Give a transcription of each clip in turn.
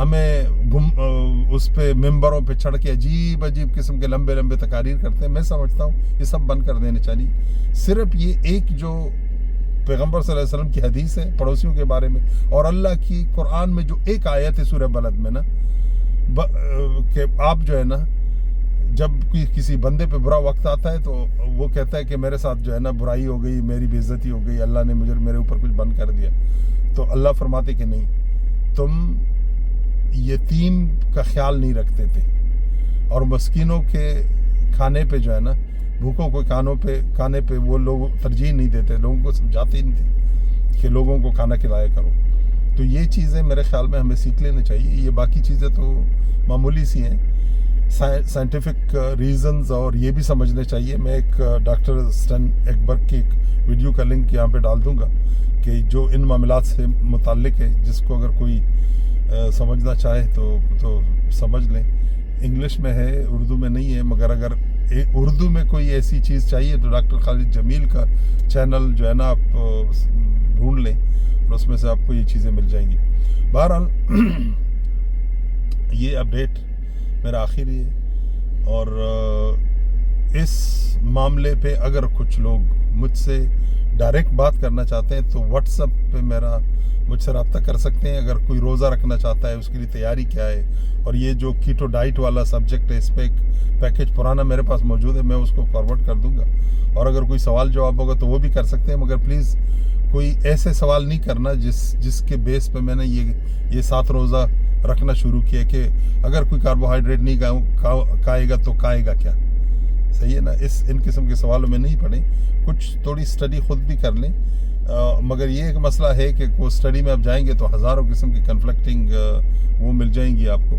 ہمیں اس پہ ممبروں پہ چڑھ کے عجیب عجیب قسم کے لمبے لمبے تقاریر کرتے ہیں. میں سمجھتا ہوں یہ سب بند کر دینے چاہیے. صرف یہ ایک جو پیغمبر صلی اللہ علیہ وسلم کی حدیث ہے پڑوسیوں کے بارے میں, اور اللہ کی قرآن میں جو ایک آیت ہے سورہ بلد میں نا, کہ آپ جو ہے نا جب کسی بندے پہ برا وقت آتا ہے تو وہ کہتا ہے کہ میرے ساتھ جو ہے نا برائی ہو گئی, میری بے عزتی ہو گئی, اللہ نے میرے اوپر کچھ بند کر دیا. تو اللہ فرماتے کہ نہیں, تم یتیم کا خیال نہیں رکھتے تھے اور مسکینوں کے کھانے پہ جو ہے نا, بھوکوں کو کھانے پہ وہ لوگ ترجیح نہیں دیتے, لوگوں کو سمجھاتے ہی نہیں تھے کہ لوگوں کو کھانا کھلایا کرو. تو یہ چیزیں میرے خیال میں ہمیں سیکھ لینا چاہیے. یہ باقی چیزیں تو معمولی سی ہیں, سائنٹیفک ریزنز اور یہ بھی سمجھنے چاہیے. میں ایک ڈاکٹر اسٹن ایکبرگ کی ایک ویڈیو کا لنک یہاں پہ ڈال دوں گا کہ جو ان معاملات سے متعلق ہے, جس کو اگر کوئی سمجھنا چاہے تو سمجھ لیں. انگلش میں ہے, اردو میں نہیں ہے, مگر اگر اردو میں کوئی ایسی چیز چاہیے تو ڈاکٹر خالد جمیل کا چینل جو ہے نا آپ ڈھونڈ لیں اور اس میں سے آپ کو یہ چیزیں مل جائیں گی. بہرحال یہ اپڈیٹ میرا آخری ہے, اور اس معاملے پہ اگر کچھ لوگ مجھ سے ڈائریکٹ بات کرنا چاہتے ہیں تو واٹس ایپ پہ مجھ سے رابطہ کر سکتے ہیں. اگر کوئی روزہ رکھنا چاہتا ہے, اس کے لیے تیاری کیا ہے, اور یہ جو کیٹو ڈائٹ والا سبجیکٹ ہے, اس پہ ایک پیکیج پرانا میرے پاس موجود ہے, میں اس کو فارورڈ کر دوں گا. اور اگر کوئی سوال جواب ہوگا تو وہ بھی کر سکتے ہیں, مگر پلیز کوئی ایسے سوال نہیں کرنا جس کے بیس پہ میں نے یہ 7 روزہ رکھنا شروع کیا کہ اگر کوئی کاربوہائیڈریٹ نہیں کھائے گا تو کھائے گا کیا. صحیح ہے نا, ان قسم کے سوالوں میں نہیں پڑیں. کچھ تھوڑی اسٹڈی خود بھی کر لیں, مگر یہ ایک مسئلہ ہے کہ وہ اسٹڈی میں آپ جائیں گے تو ہزاروں قسم کی کنفلکٹنگ وہ مل جائیں گی آپ کو,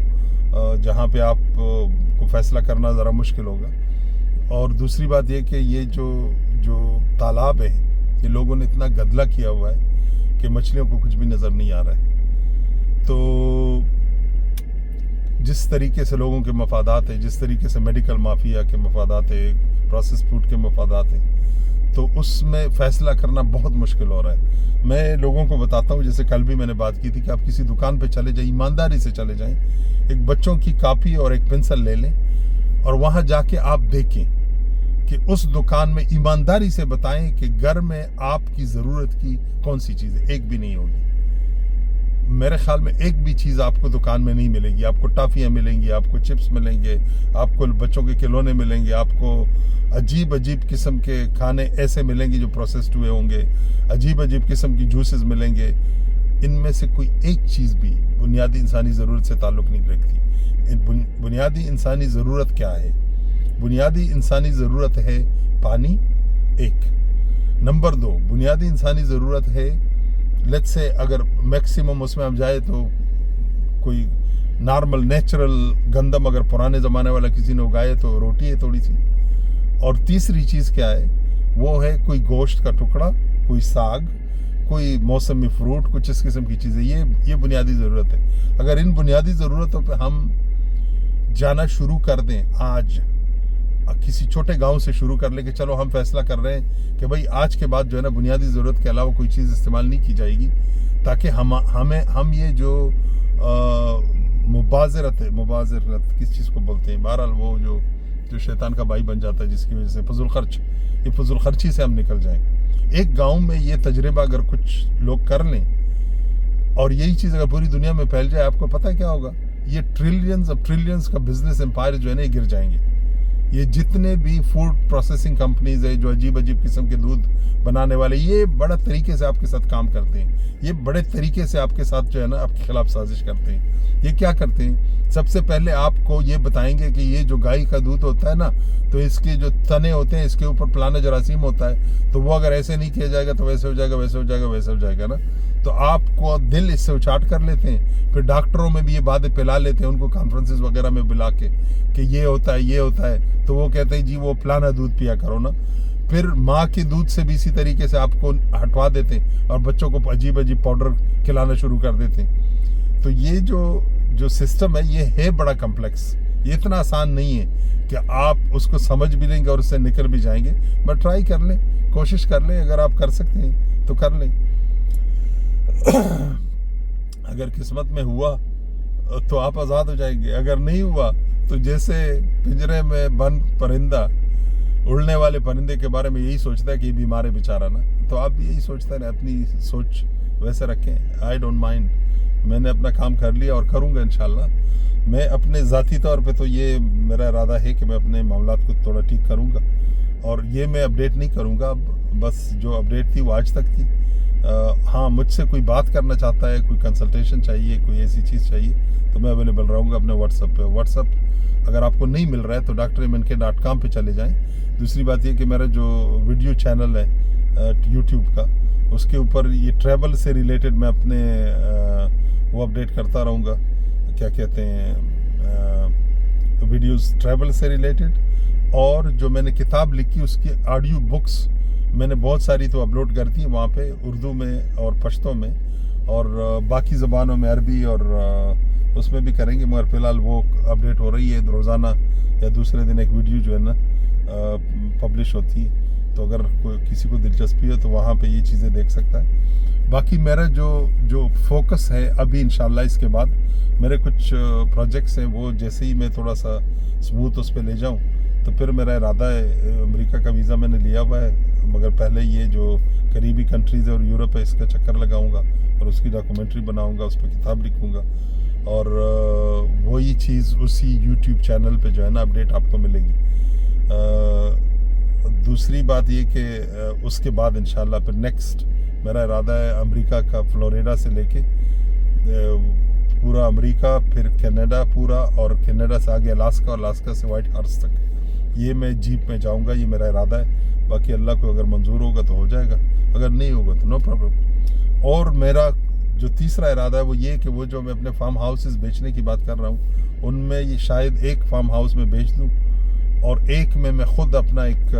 جہاں پہ آپ کو فیصلہ کرنا ذرا مشکل ہوگا. اور دوسری بات یہ کہ یہ جو تالاب ہے, یہ لوگوں نے اتنا گدلا کیا ہوا ہے کہ مچھلیوں کو کچھ بھی نظر نہیں آ رہا ہے. تو جس طریقے سے لوگوں کے مفادات ہیں, جس طریقے سے میڈیکل مافیا کے مفادات ہیں, پروسیس فوڈ کے مفادات ہیں, تو اس میں فیصلہ کرنا بہت مشکل ہو رہا ہے. میں لوگوں کو بتاتا ہوں, جیسے کل بھی میں نے بات کی تھی, کہ آپ کسی دکان پہ چلے جائیں, ایمانداری سے چلے جائیں, ایک بچوں کی کاپی اور ایک پنسل لے لیں اور وہاں جا کے آپ دیکھیں کہ اس دکان میں ایمانداری سے بتائیں کہ گھر میں آپ کی ضرورت کی کون سی چیز ہے. ایک بھی نہیں ہوگی. میرے خیال میں ایک بھی چیز آپ کو دکان میں نہیں ملے گی. آپ کو ٹافیاں ملیں گی, آپ کو چپس ملیں گے, آپ کو بچوں کے کھلونے ملیں گے, آپ کو عجیب قسم کے کھانے ایسے ملیں گے جو پروسیسڈ ہوئے ہوں گے, عجیب قسم کی جوسز ملیں گے. ان میں سے کوئی ایک چیز بھی بنیادی انسانی ضرورت سے تعلق نہیں رکھتی. بنیادی انسانی ضرورت کیا ہے؟ بنیادی انسانی ضرورت ہے پانی, ایک. نمبر 2, بنیادی انسانی ضرورت ہے, لیٹ سے اگر میکسیمم اس میں ہم جائے تو کوئی نارمل نیچرل گندم اگر پرانے زمانے والا کسی نے اگائے تو روٹی ہے تھوڑی سی. اور تیسری چیز کیا ہے؟ وہ ہے کوئی گوشت کا ٹکڑا, کوئی ساگ, کوئی موسمی فروٹ, کچھ اس قسم کی چیزیں. یہ بنیادی ضرورت ہے. اگر ان بنیادی ضرورتوں پہ ہم جانا شروع کر دیں, آج کسی چھوٹے گاؤں سے شروع کر لیں کہ چلو ہم فیصلہ کر رہے ہیں کہ بھائی آج کے بعد جو ہے نا بنیادی ضرورت کے علاوہ کوئی چیز استعمال نہیں کی جائے گی, تاکہ ہم یہ جو مبازرت کس چیز کو بولتے ہیں, بہرحال وہ جو شیطان کا بھائی بن جاتا ہے, جس کی وجہ سے فضول خرچی سے ہم نکل جائیں. ایک گاؤں میں یہ تجربہ اگر کچھ لوگ کر لیں اور یہی چیز اگر پوری دنیا میں پھیل جائے, آپ کو پتہ کیا ہوگا؟ یہ ٹریلینز کا بزنس امپائر جو ہے نا, یہ گر جائیں گے. یہ جتنے بھی فوڈ پروسیسنگ کمپنیز ہیں جو عجیب قسم کے دودھ بنانے والے, یہ بڑا طریقے سے آپ کے ساتھ کام کرتے ہیں. یہ بڑے طریقے سے آپ کے ساتھ جو ہے نا آپ کے خلاف سازش کرتے ہیں. یہ کیا کرتے ہیں؟ سب سے پہلے آپ کو یہ بتائیں گے کہ یہ جو گائے کا دودھ ہوتا ہے نا, تو اس کے جو تنے ہوتے ہیں اس کے اوپر پلانا جراثیم ہوتا ہے, تو وہ اگر ایسے نہیں کیا جائے گا تو ویسے ہو جائے گا نا. تو آپ کو دل اس سے اچاٹ کر لیتے ہیں. پھر ڈاکٹروں میں بھی یہ باتیں پھیلا لیتے ہیں, ان کو کانفرنسز وغیرہ میں بلا کے کہ یہ ہوتا ہے, تو وہ کہتے ہیں جی وہ پلانا دودھ پیا کرو نا. پھر ماں کے دودھ سے بھی اسی طریقے سے آپ کو ہٹوا دیتے ہیں اور بچوں کو عجیب پاؤڈر کھلانا شروع کر دیتے ہیں. تو یہ جو سسٹم ہے یہ ہے بڑا کمپلیکس. یہ اتنا آسان نہیں ہے کہ آپ اس کو سمجھ بھی لیں گے اور اس سے نکل بھی جائیں گے. بٹ ٹرائی کر لیں, کوشش کر لیں. اگر آپ کر سکتے ہیں تو کر لیں. اگر قسمت میں ہوا تو آپ آزاد ہو جائیں گے. اگر نہیں ہوا تو جیسے پنجرے میں بند پرندہ اڑنے والے پرندے کے بارے میں یہی سوچتا ہے کہ یہ بیمار ہے بیچارہ نا, تو آپ بھی یہی سوچتے ہیں, اپنی سوچ ویسے رکھیں. آئی ڈونٹ مائنڈ, میں نے اپنا کام کر لیا اور کروں گا انشاءاللہ. میں اپنے ذاتی طور پہ تو یہ میرا ارادہ ہے کہ میں اپنے معاملات کو تھوڑا ٹھیک کروں گا, اور یہ میں اپڈیٹ نہیں کروں گا. بس جو اپڈیٹ تھی وہ آج تک تھی. ہاں, مجھ سے کوئی بات کرنا چاہتا ہے, کوئی کنسلٹیشن چاہیے, کوئی ایسی چیز چاہیے, تو میں اویلیبل رہوں گا اپنے واٹس ایپ پہ. واٹس ایپ اگر آپ کو نہیں مل رہا ہے تو drmnk.com پہ چلے جائیں. دوسری بات یہ کہ میرا جو ویڈیو چینل ہے یوٹیوب کا, اس کے اوپر یہ ٹریول سے ریلیٹڈ میں اپنے وہ اپڈیٹ کرتا رہوں گا. کیا کہتے ہیں, ویڈیوز ٹریول سے ریلیٹڈ. اور جو میں نے کتاب لکھی اس کی آڈیو بکس میں نے بہت ساری تو اپلوڈ کر دی وہاں پہ, اردو میں اور پشتو میں, اور باقی زبانوں میں عربی اور اس میں بھی کریں گے. مگر فی الحال وہ اپڈیٹ ہو رہی ہے روزانہ یا دوسرے دن ایک ویڈیو جو ہے نا پبلش ہوتی ہے. تو اگر کوئی کسی کو دلچسپی ہے تو وہاں پہ یہ چیزیں دیکھ سکتا ہے. باقی میرا جو فوکس ہے ابھی انشاءاللہ اس کے بعد میرے کچھ پروجیکٹس ہیں, وہ جیسے ہی میں تھوڑا سا ثبوت اس پہ لے جاؤں تو پھر میرا ارادہ ہے. امریکہ کا ویزا میں نے لیا ہوا ہے, مگر پہلے یہ جو قریبی کنٹریز ہے اور یورپ ہے اس کا چکر لگاؤں گا اور اس کی ڈاکومنٹری بناؤں گا, اس پہ کتاب لکھوں گا. اور وہی چیز اسی یوٹیوب چینل پہ جو ہے نا اپڈیٹ آپ کو ملے گی. دوسری بات یہ کہ اس کے بعد انشاءاللہ پھر نیکسٹ میرا ارادہ ہے امریکہ کا فلوریڈا سے لے کے پورا امریکہ, پھر کینیڈا پورا, اور کینیڈا سے آگے الاسکا, اور الاسکا سے وائٹ ہارس تک. یہ میں جیپ میں جاؤں گا, یہ میرا ارادہ ہے. باقی اللہ کو اگر منظور ہوگا تو ہو جائے گا, اگر نہیں ہوگا تو نو پرابلم. اور میرا جو تیسرا ارادہ ہے وہ یہ کہ وہ جو میں اپنے فارم ہاؤسز بیچنے کی بات کر رہا ہوں ان میں یہ شاید ایک فارم ہاؤس میں بیچ دوں, اور ایک میں خود اپنا ایک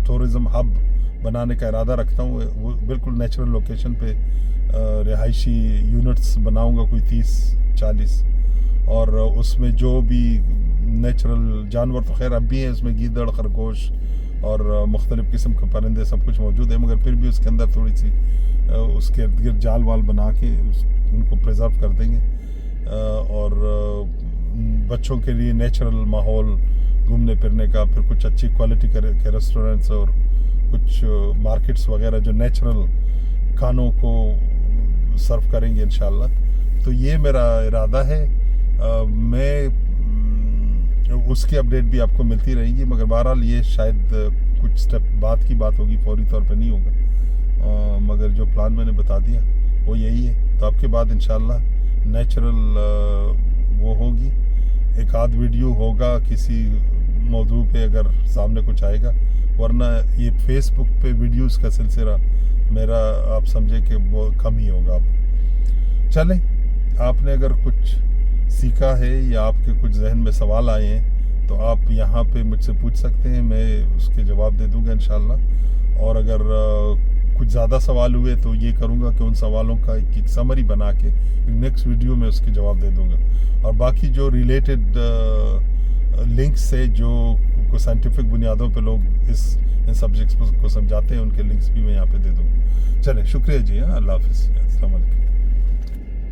ٹورزم ہب بنانے کا ارادہ رکھتا ہوں. وہ بالکل نیچرل لوکیشن پہ رہائشی یونٹس بناؤں گا, کوئی 30-40, اور اس میں جو بھی نیچرل جانور تو خیر اب بھی ہیں اس میں, گیدڑ, خرگوش اور مختلف قسم کے پرندے سب کچھ موجود ہے, مگر پھر بھی اس کے اندر تھوڑی سی اس کے ارد گرد جال وال بنا کے ان کو پریزرو کر دیں گے. اور بچوں کے لیے نیچرل ماحول گھومنے پھرنے کا, پھر کچھ اچھی کوالٹی کے ریسٹورنٹس اور کچھ مارکیٹس وغیرہ جو نیچرل کھانوں کو سرو کریں گے انشاءاللہ. تو یہ میرا ارادہ ہے. میں اس کی اپڈیٹ بھی آپ کو ملتی رہیں گی, مگر بہرحال یہ شاید کچھ سٹیپ بعد کی بات ہوگی, فوری طور پہ نہیں ہوگا. مگر جو پلان میں نے بتا دیا وہ یہی ہے. تو آپ کے بعد انشاءاللہ نیچرل وہ ہوگی, ایک آدھ ویڈیو ہوگا کسی موضوع پہ اگر سامنے کچھ آئے گا, ورنہ یہ فیس بک پہ ویڈیوز کا سلسلہ میرا آپ سمجھے کہ وہ کم ہی ہوگا. اب چلیں, آپ نے اگر کچھ سیکھا ہے یا آپ کے کچھ ذہن میں سوال آئے ہیں تو آپ یہاں پہ مجھ سے پوچھ سکتے ہیں, میں اس کے جواب دے دوں گا انشاءاللہ. اور اگر کچھ زیادہ سوال ہوئے تو یہ کروں گا کہ ان سوالوں کا ایک سمری بنا کے نیکسٹ ویڈیو میں اس کے جواب دے دوں گا. اور باقی جو ریلیٹڈ لنکس سے جو سائنٹیفک بنیادوں پہ لوگ ان سبجیکٹس کو سمجھاتے ہیں ان کے لنکس بھی میں یہاں پہ دے دوں گا. چلیں, شکریہ جی. اللہ حافظ, السلام علیکم.